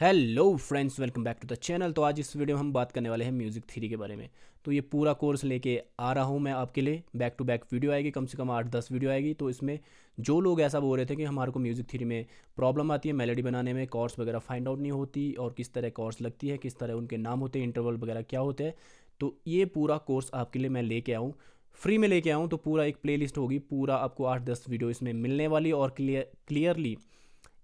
Hello friends, welcome back to the channel. तो आज इस वीडियो में हम बात करने वाले हैं म्यूज़िक थ्योरी के बारे में। तो ये पूरा कोर्स लेके आ रहा हूँ मैं आपके लिए। बैक टू बैक वीडियो आएगी, कम से कम 8-10 वीडियो आएगी। तो इसमें जो लोग ऐसा बोल रहे थे कि हमारे को म्यूज़िक थ्योरी में प्रॉब्लम आती है, मेलोडी बनाने में कॉर्ड्स वगैरह फाइंड आउट नहीं होती, और किस तरह कॉर्ड्स लगती है, किस तरह उनके नाम होते हैं, इंटरवल वगैरह क्या होते हैं, तो ये पूरा कोर्स आपके लिए मैं लेके आऊँ, फ्री में लेके आऊँ। तो पूरा एक प्लेलिस्ट होगी, पूरा आपको 8-10 वीडियो इसमें मिलने वाली, और क्लियरली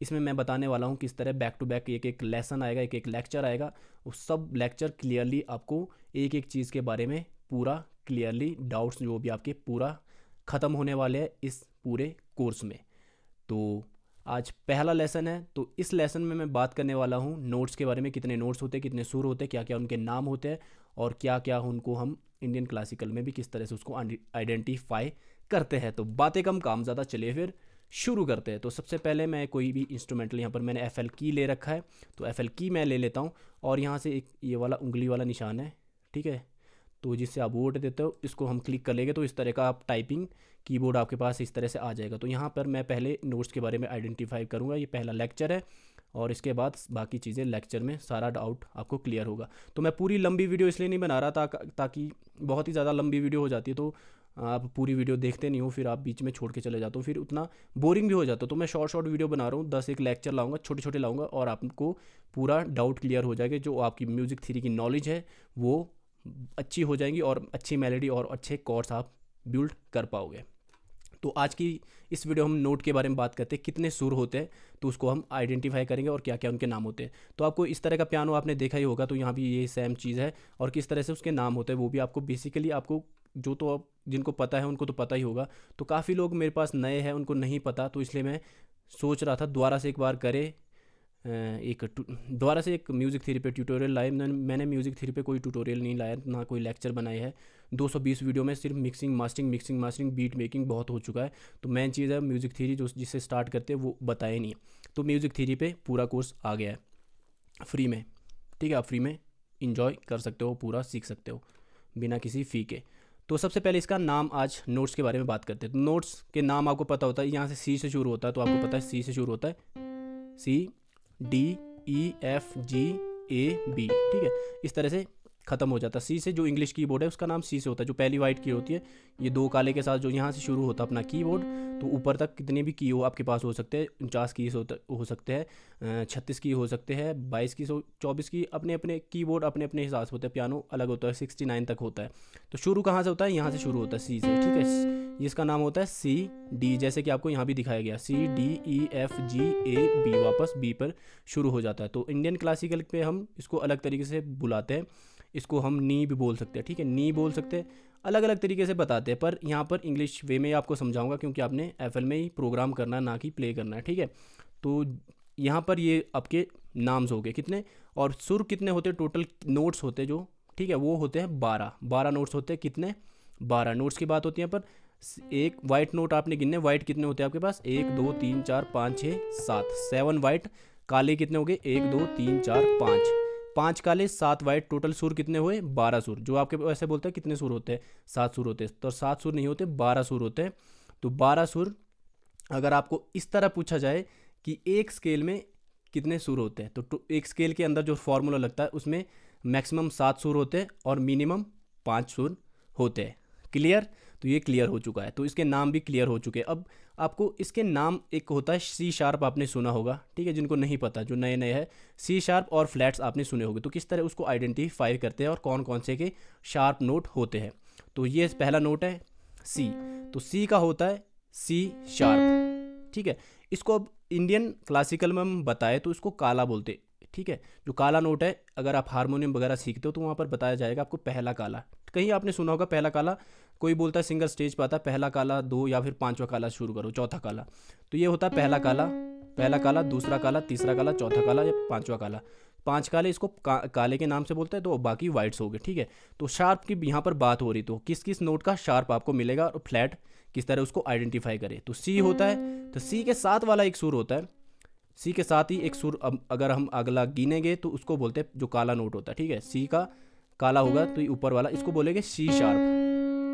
इसमें मैं बताने वाला हूँ किस तरह बैक टू बैक एक एक लेसन आएगा, एक एक लेक्चर आएगा। उस सब लेक्चर क्लियरली आपको एक एक चीज़ के बारे में पूरा क्लियरली डाउट्स जो भी आपके पूरा ख़त्म होने वाले हैं इस पूरे कोर्स में। तो आज पहला लेसन है। तो इस लेसन में मैं बात करने वाला हूँ नोट्स के बारे में, कितने नोट्स होते हैं, कितने सुर होते हैं, क्या क्या उनके नाम होते हैं, और क्या क्या उनको हम इंडियन क्लासिकल में भी किस तरह से उसको आइडेंटिफाई करते हैं। तो बातें कम काम ज़्यादा, चलिए फिर शुरू करते हैं। तो सबसे पहले मैं कोई भी इंस्ट्रूमेंटल, यहाँ पर मैंने एफ एल की ले रखा है, तो एफ एल की मैं ले लेता हूँ। और यहाँ से एक ये वाला उंगली वाला निशान है, ठीक है, तो जिससे आप वोट देते हो, इसको हम क्लिक कर लेंगे तो इस तरह का आप टाइपिंग कीबोर्ड आपके पास इस तरह से आ जाएगा। तो यहाँ पर मैं पहले नोट्स के बारे में आइडेंटिफाई करूँगा, ये पहला लेक्चर है, और इसके बाद बाकी चीज़ें लेक्चर में सारा डाउट आपको क्लियर होगा। तो मैं पूरी लंबी वीडियो इसलिए नहीं बना रहा ताकि बहुत ही ज़्यादा लंबी वीडियो हो जाती है तो आप पूरी वीडियो देखते नहीं हो, फिर आप बीच में छोड़ के चले जाते हो, फिर उतना बोरिंग भी हो जाता। तो मैं शॉर्ट शॉर्ट वीडियो बना रहा हूँ, 10 एक लेक्चर लाऊंगा, छोटे छोटे लाऊंगा, और आपको पूरा डाउट क्लियर हो जाएगा। जो आपकी म्यूज़िक थ्योरी की नॉलेज है वो अच्छी हो जाएंगी, और अच्छी मेलोडी और अच्छे कॉर्ड्स आप बिल्ड कर पाओगे। तो आज की इस वीडियो हम नोट के बारे में बात करते हैं, कितने सुर होते हैं, तो उसको हम आइडेंटिफाई करेंगे, और क्या क्या उनके नाम होते हैं। तो आपको इस तरह का पियानो आपने देखा ही होगा, तो यहाँ भी ये सेम चीज़ है, और किस तरह से उसके नाम होते हैं वो भी आपको बेसिकली आपको जो, तो आप जिनको पता है उनको तो पता ही होगा। तो काफ़ी लोग मेरे पास नए हैं, उनको नहीं पता, तो इसलिए मैं सोच रहा था दोबारा से एक बार करें, दोबारा से एक म्यूज़िक थ्योरी पे ट्यूटोरियल लाए। मैंने म्यूज़िक थ्योरी पे कोई ट्यूटोरियल नहीं लाया, ना कोई लेक्चर बनाए है। 220 वीडियो में सिर्फ मिक्सिंग मास्टरिंग बीट मेकिंग बहुत हो चुका है। तो मेन चीज़ है म्यूज़िक थ्योरी, जो जिससे स्टार्ट करते हैं वो बताए नहीं है। तो म्यूज़िक थ्योरी पे पूरा कोर्स आ गया है फ्री में, ठीक है, आप फ्री में इंजॉय कर सकते हो, पूरा सीख सकते हो बिना किसी फ़ी के। तो सबसे पहले इसका नाम, आज नोट्स के बारे में बात करते हैं। तो नोट्स के नाम आपको पता होता है, यहाँ से सी से शुरू होता है, तो आपको पता है सी से शुरू होता है, C D E F G A B, ठीक है, इस तरह से ख़त्म हो जाता है। सी से जो इंग्लिश कीबोर्ड है उसका नाम सी से होता है, जो पहली वाइट की होती है, ये दो काले के साथ जो यहाँ से शुरू होता है अपना कीबोर्ड। तो ऊपर तक कितने भी की हो आपके पास हो सकते हैं, 49 की हो सकते हैं, 36 की हो सकते हैं, 22 की, 24 की, अपने अपने कीबोर्ड अपने अपने हिसाब से होते हैं। पियानो अलग होता है, 69 तक होता है। तो शुरू कहाँ से होता है, यहाँ से शुरू होता है सी से, ठीक है। इसका नाम होता है सी डी, जैसे कि आपको यहाँ भी दिखाया गया, C D E F G A B, वापस बी पर शुरू हो जाता है। तो इंडियन क्लासिकल पे हम इसको अलग तरीके से बुलाते हैं, इसको हम नी भी बोल सकते हैं, ठीक है, नी बोल सकते हैं, अलग अलग तरीके से बताते हैं। पर यहाँ पर इंग्लिश वे में आपको समझाऊंगा, क्योंकि आपने एफएल में ही प्रोग्राम करना है, ना कि प्ले करना है, ठीक है। तो यहाँ पर ये आपके नाम्स हो गए कितने, और सुर कितने होते हैं, टोटल नोट्स होते हैं जो, ठीक है, वो होते हैं 12 नोट्स होते हैं। कितने, 12 नोट्स की बात होती है। पर एक वाइट नोट आपने गिनने, वाइट कितने होते हैं आपके पास, 1 2 3 4 5 6 7, 7 वाइट। काले कितने हो गए, 1 2 3 4 5, 5 काले 7 वाइट। टोटल सुर कितने हुए, 12 सुर। जो आपके वैसे बोलते हैं कितने सुर होते हैं, 7 सुर होते हैं, तो 7 सुर नहीं होते, 12 सुर होते हैं। तो 12 सुर, अगर आपको इस तरह पूछा जाए कि एक स्केल में कितने सुर होते हैं, तो एक स्केल के अंदर जो फॉर्मूला लगता है उसमें मैक्सिमम 7 सुर होते हैं और मिनिमम 5 सुर होते हैं। क्लियर, तो ये क्लियर हो चुका है। तो इसके नाम भी क्लियर हो चुके हैं। अब आपको इसके नाम, एक होता है सी शार्प, आपने सुना होगा, ठीक है, जिनको नहीं पता, जो नए नए हैं, सी शार्प और फ्लैट्स आपने सुने होंगे। तो किस तरह उसको आइडेंटिफाई करते हैं और कौन कौन से के शार्प नोट होते हैं। तो ये पहला नोट है सी, तो सी का होता है सी शार्प, ठीक है। इसको अब इंडियन क्लासिकल में हम बताएं तो इसको काला बोलते, ठीक है। जो काला नोट है, अगर आप हारमोनियम वगैरह सीखते हो तो वहाँ पर बताया जाएगा आपको पहला काला, कहीं आपने सुना होगा पहला काला। कोई बोलता है सिंगल स्टेज पर आता है पहला काला, 2 या फिर 5वां काला शुरू करो, चौथा काला। तो ये होता है पहला काला, पहला काला, दूसरा काला, तीसरा काला, चौथा काला या 5वां काला। 5 काले इसको काले के नाम से बोलते हैं, तो बाकी वाइट्स हो गए, ठीक है। तो शार्प की यहाँ पर बात हो रही, तो किस किस नोट का शार्प आपको मिलेगा और फ्लैट किस तरह उसको आइडेंटिफाई करे। तो सी होता है, तो सी के साथ वाला एक सुर होता है, सी के साथ ही एक सुर, अगर हम अगला गिनेंगे तो उसको बोलते हैं जो काला नोट होता है, ठीक है। सी का काला होगा तो ये ऊपर वाला, इसको बोलेंगे सी शार्प,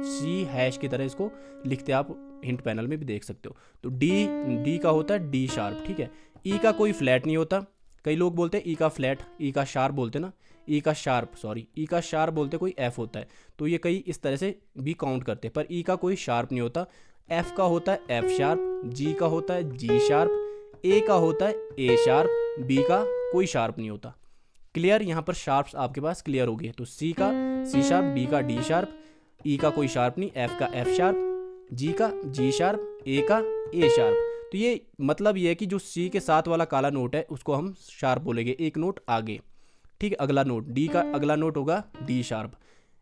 सी हैश की तरह इसको लिखते आप हिंट पैनल में भी देख सकते हो। तो डी का होता है डी शार्प, ठीक है। ई का कोई फ्लैट नहीं होता, कई लोग बोलते हैं ई का फ्लैट, ई का शार्प बोलते हैं ना, ई का शार्प, सॉरी ई का शार्प बोलते कोई एफ होता है, तो ये कई इस तरह से भी काउंट करते हैं, पर ई का कोई शार्प नहीं होता। एफ का होता है एफ शार्प, जी का होता है जी शार्प, ए का होता है ए शार्प, बी का कोई शार्प नहीं होता। क्लियर, यहाँ पर शार्प्स आपके पास क्लियर हो गए। तो सी का सी शार्प, डी का डी शार्प, ई का कोई शार्प नहीं, एफ का एफ शार्प, जी का जी शार्प, ए का ए शार्प। तो ये मतलब ये है कि जो सी के साथ वाला काला नोट है उसको हम शार्प बोलेंगे, एक नोट आगे। ठीक है, अगला नोट डी का अगला नोट होगा डी शार्प,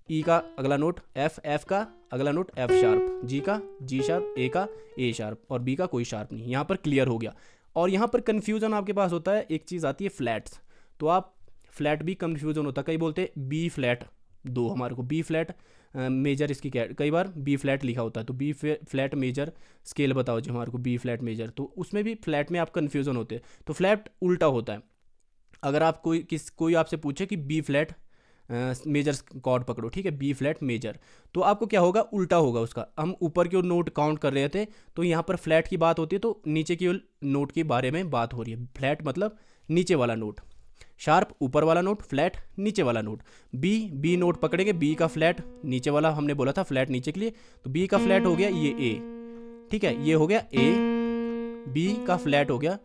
ई का अगला नोट एफ, एफ का अगला नोट एफ शार्प, जी का जी शार्प, ए का ए शार्प और बी का कोई शार्प नहीं। यहाँ पर क्लियर हो गया। और यहाँ पर कन्फ्यूजन आपके पास होता है, एक चीज़ आती है फ्लैट्स, तो आप फ्लैट भी कन्फ्यूजन होता है, कई बोलते हैं बी फ्लैट दो हमारे को, बी फ्लैट मेजर इसकी कई बार बी फ्लैट लिखा होता है, तो बी फ्लैट मेजर स्केल बताओ जी हमारे को, बी फ्लैट मेजर, तो उसमें भी फ्लैट में आप कन्फ्यूजन होते हैं। तो फ्लैट उल्टा होता है। अगर आप कोई आपसे पूछे कि बी फ्लैट मेजर कॉर्ड पकड़ो, ठीक है, बी फ्लैट मेजर, तो आपको क्या होगा, उल्टा होगा उसका। हम ऊपर की ओर नोट काउंट कर रहे थे, तो यहाँ पर फ्लैट की बात होती है, तो नीचे की ओर नोट के बारे में बात हो रही है। फ्लैट मतलब नीचे वाला नोट, शार्प ऊपर वाला नोट, फ्लैट नीचे वाला नोट। बी नोट पकड़ेंगे, बी का फ्लैट नीचे वाला, हमने बोला था फ्लैट नीचे के लिए, तो बी का फ्लैट हो गया ये ए, ठीक है, ये हो गया ए, बी का फ्लैट हो गया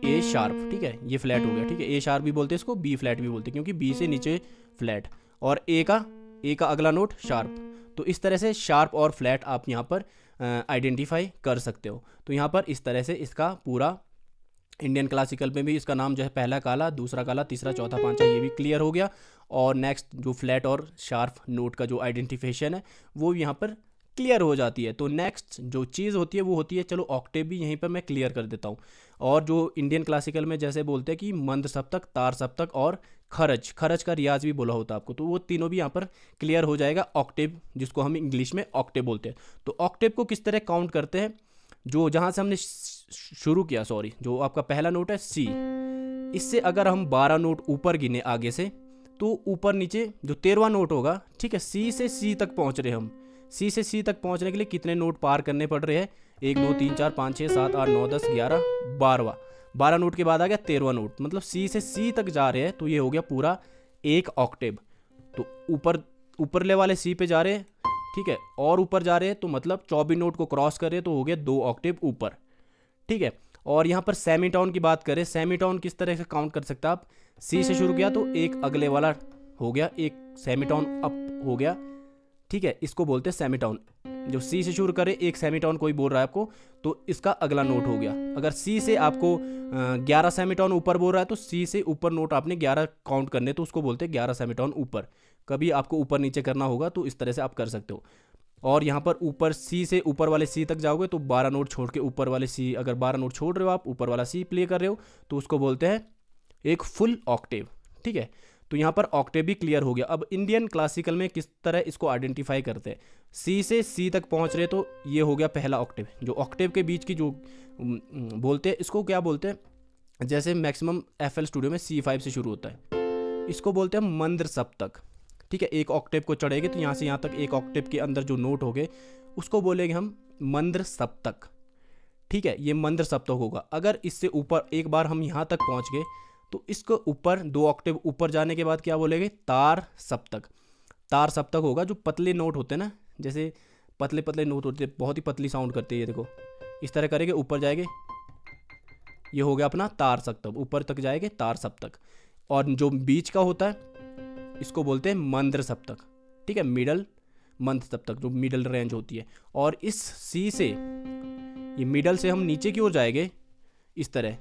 ए शार्प, ठीक है, ये फ्लैट हो गया, ठीक है, ए शार्प भी बोलते हैं इसको, बी फ्लैट भी बोलते हैं, क्योंकि बी से नीचे फ्लैट, और ए का अगला नोट शार्प। तो इस तरह से शार्प और फ्लैट आप यहाँ पर आइडेंटिफाई कर सकते हो। तो यहाँ पर इस तरह से इसका पूरा इंडियन क्लासिकल में भी इसका नाम जो है, पहला काला, दूसरा काला, तीसरा चौथा पांचवा, ये भी क्लियर हो गया। और नेक्स्ट जो फ्लैट और शार्प नोट का जो आइडेंटिफिकेशन है वो यहाँ पर क्लियर हो जाती है। तो नेक्स्ट जो चीज़ होती है वो होती है, चलो ऑक्टेव भी यहीं पर मैं क्लियर कर देता हूँ। और जो इंडियन क्लासिकल में जैसे बोलते हैं कि मंद सप्तक, तार सप्तक और खरज का रियाज भी बोला होता है आपको, तो वो तीनों भी यहाँ पर क्लियर हो जाएगा। ऑक्टेव जिसको हम इंग्लिश में ऑक्टेव बोलते हैं। तो ऑक्टेव को किस तरह काउंट करते हैं, जो जहाँ से हमने शुरू किया, सॉरी, जो आपका पहला नोट है सी, इससे अगर हम 12 नोट ऊपर गिने आगे से, तो ऊपर नीचे जो 13वां नोट होगा, ठीक है, सी से सी तक पहुँच रहे हम, सी से सी तक पहुँचने के लिए कितने नोट पार करने पड़ रहे हैं, 1 2 3 4 5 6 7 8 9 10 11 12 नोट के बाद आ गया 13वां नोट, मतलब सी से सी तक जा रहे हैं, तो ये हो गया पूरा एक ऑक्टेव। तो ऊपरले वाले सी पे जा रहे हैं, ठीक है, और ऊपर जा रहे हैं, तो मतलब 24 नोट को क्रॉस कर रहे हैं, तो हो गया 2 ऑक्टेव ऊपर, ठीक है। और यहाँ पर सेमीटोन की बात करें, सेमीटोन किस तरह से काउंट कर सकते हैं आप, सी से शुरू किया तो एक अगले वाला हो गया, एक सेमीटोन अप हो गया, ठीक है, इसको बोलते हैं सेमीटोन। जो सी से शुरू करे, एक सेमीटोन कोई बोल रहा है आपको, तो इसका अगला नोट हो गया। अगर सी से आपको 11 सेमीटोन ऊपर बोल रहा है, तो सी से ऊपर नोट आपने 11 काउंट करने, तो उसको बोलते हैं 11 सेमीटोन ऊपर। कभी आपको ऊपर नीचे करना होगा तो इस तरह से आप कर सकते हो। और यहाँ पर ऊपर सी से ऊपर वाले सी तक जाओगे तो 12 नोट छोड़ के ऊपर वाले सी, अगर 12 नोट छोड़ रहे हो आप, ऊपर वाला सी प्ले कर रहे हो, तो उसको बोलते हैं एक फुल ऑक्टेव, ठीक है। तो यहाँ पर ऑक्टेव भी क्लियर हो गया। अब इंडियन क्लासिकल में किस तरह इसको आइडेंटिफाई करते हैं, सी से सी तक पहुँच रहे, तो ये हो गया पहला ऑक्टेव। जो ऑक्टेव के बीच की जो बोलते हैं, इसको क्या बोलते हैं, जैसे मैक्सिमम FL स्टूडियो में C5 से शुरू होता है, इसको बोलते हैं मंद्र सप्तक, ठीक है। एक ऑक्टेव को चढ़ेंगे तो यहाँ से यहाँ तक एक ऑक्टेव के अंदर जो नोट हो गए उसको बोलेंगे हम मंद्र सप्तक, ठीक है, ये मंद्र सप्तक होगा। अगर इससे ऊपर एक बार हम यहाँ तक पहुँच गए तो इसको ऊपर 2 ऑक्टेव ऊपर जाने के बाद क्या बोलेंगे, तार सप्तक। तार सप्तक होगा, जो पतले नोट होते हैं ना, जैसे पतले पतले नोट होते हैं, बहुत ही पतली साउंड करते हैं, ये देखो इस तरह करेंगे, ऊपर जाएंगे, ये हो गया अपना तार सप्तक, ऊपर तक जाएंगे तार सप्तक। और जो बीच का होता है इसको बोलते हैं मंद्र सप्तक, ठीक है, मिडल मंद्र सप्तक, जो मिडल रेंज होती है। और इस सी से, ये मिडल से हम नीचे की ओर जाएंगे इस तरह,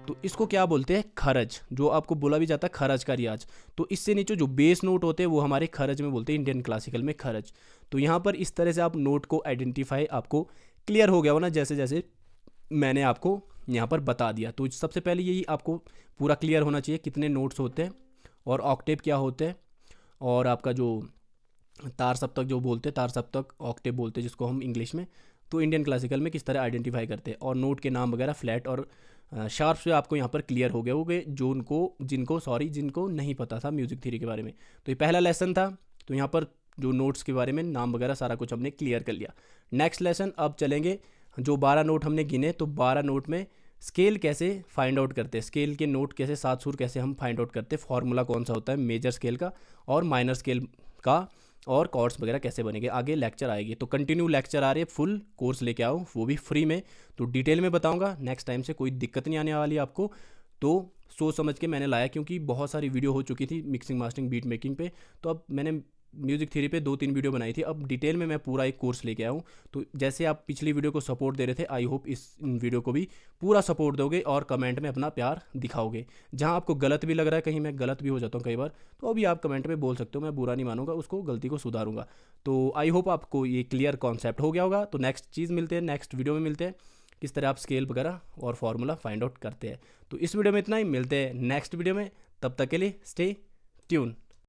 तो इसको क्या बोलते हैं, खरज, जो आपको बोला भी जाता है खरज का रियाज। तो इससे नीचे जो बेस नोट होते हैं वो हमारे खरज में बोलते हैं, इंडियन क्लासिकल में खरज। तो यहाँ पर इस तरह से आप नोट को आइडेंटिफाई, आपको क्लियर हो गया हो ना, जैसे जैसे मैंने आपको यहाँ पर बता दिया। तो सबसे पहले यही आपको पूरा क्लियर होना चाहिए, कितने नोट्स होते हैं और ऑक्टेव क्या होते हैं, और आपका जो तार सप्तक जो बोलते हैं, तार सप्तक ऑक्टेव बोलते हैं जिसको हम इंग्लिश में, तो इंडियन क्लासिकल में किस तरह आइडेंटिफाई करते हैं, और नोट के नाम वगैरह फ्लैट और शार्प से आपको यहाँ पर क्लियर हो गए होंगे, जिनको नहीं पता था म्यूज़िक थ्योरी के बारे में। तो ये पहला लेसन था, तो यहाँ पर जो नोट्स के बारे में नाम वगैरह सारा कुछ हमने क्लियर कर लिया। नेक्स्ट लेसन अब चलेंगे, जो 12 नोट हमने गिने, तो 12 नोट में स्केल कैसे फाइंड आउट करते हैं, स्केल के नोट कैसे, सात सुर कैसे हम फाइंड आउट करते हैं, फार्मूला कौन सा होता है मेजर स्केल का और माइनर स्केल का, और कॉर्ड्स वगैरह कैसे बनेंगे, आगे लेक्चर आएगी। तो कंटिन्यू लेक्चर आ रही है, फुल कोर्स लेके आओ, वो भी फ्री में। तो डिटेल में बताऊंगा नेक्स्ट टाइम से, कोई दिक्कत नहीं आने वाली आपको। तो सोच समझ के मैंने लाया, क्योंकि बहुत सारी वीडियो हो चुकी थी मिक्सिंग मास्टरिंग बीट मेकिंग पे, तो अब मैंने म्यूज़िक थ्योरी पे 2-3 वीडियो बनाई थी, अब डिटेल में मैं पूरा एक कोर्स लेके आया हूँ। तो जैसे आप पिछली वीडियो को सपोर्ट दे रहे थे, आई होप इस वीडियो को भी पूरा सपोर्ट दोगे और कमेंट में अपना प्यार दिखाओगे। जहाँ आपको गलत भी लग रहा है, कहीं मैं गलत भी हो जाता हूँ कई बार, तो अभी आप कमेंट में बोल सकते हो, मैं बुरा नहीं मानूंगा, उसको गलती को सुधारूंगा। तो आई होप आपको ये क्लियर कॉन्सेप्ट हो गया होगा। तो नेक्स्ट चीज़ मिलते हैं, नेक्स्ट वीडियो में मिलते हैं, किस तरह आप स्केल वगैरह और फार्मूला फाइंड आउट करते हैं। तो इस वीडियो में इतना ही, मिलते हैं नेक्स्ट वीडियो में, तब तक के लिए स्टे ट्यून।